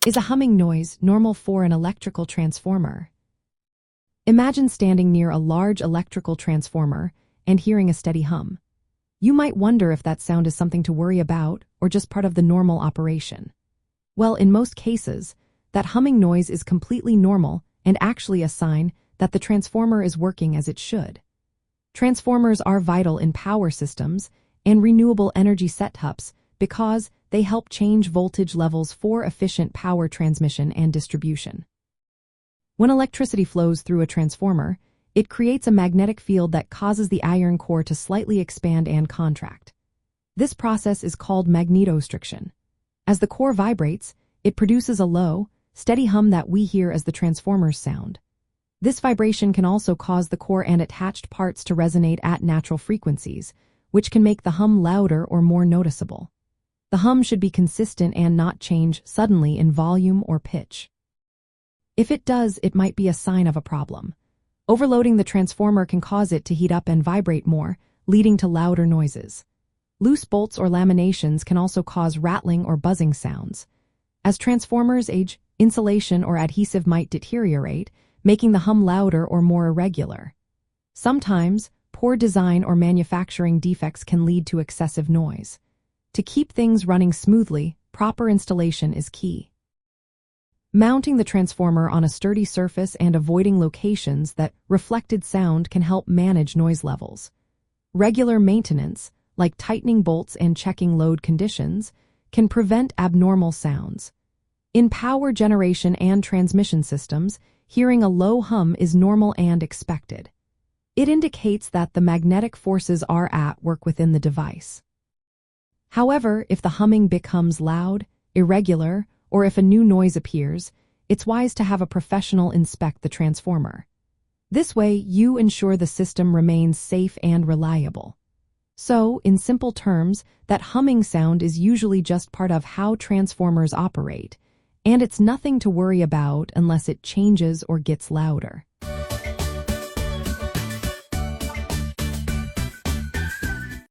Is a humming noise normal for an electrical transformer? Imagine standing near a large electrical transformer and hearing a steady hum. You might wonder if that sound is something to worry about or just part of the normal operation. Well, in most cases, that humming noise is completely normal and actually a sign that the transformer is working as it should. Transformers are vital in power systems and renewable energy setups because they help change voltage levels for efficient power transmission and distribution. When electricity flows through a transformer, it creates a magnetic field that causes the iron core to slightly expand and contract. This process is called magnetostriction. As the core vibrates, it produces a low, steady hum that we hear as the transformer's sound. This vibration can also cause the core and attached parts to resonate at natural frequencies, which can make the hum louder or more noticeable. The hum should be consistent and not change suddenly in volume or pitch. If it does, it might be a sign of a problem. Overloading the transformer can cause it to heat up and vibrate more, leading to louder noises. Loose bolts or laminations can also cause rattling or buzzing sounds. As transformers age, insulation or adhesive might deteriorate, making the hum louder or more irregular. Sometimes, poor design or manufacturing defects can lead to excessive noise. To keep things running smoothly, proper installation is key. Mounting the transformer on a sturdy surface and avoiding locations that reflected sound can help manage noise levels. Regular maintenance, like tightening bolts and checking load conditions, can prevent abnormal sounds. In power generation and transmission systems, hearing a low hum is normal and expected. It indicates that the magnetic forces are at work within the device. However, if the humming becomes loud, irregular, or if a new noise appears, it's wise to have a professional inspect the transformer. This way, you ensure the system remains safe and reliable. So, in simple terms, that humming sound is usually just part of how transformers operate, and it's nothing to worry about unless it changes or gets louder.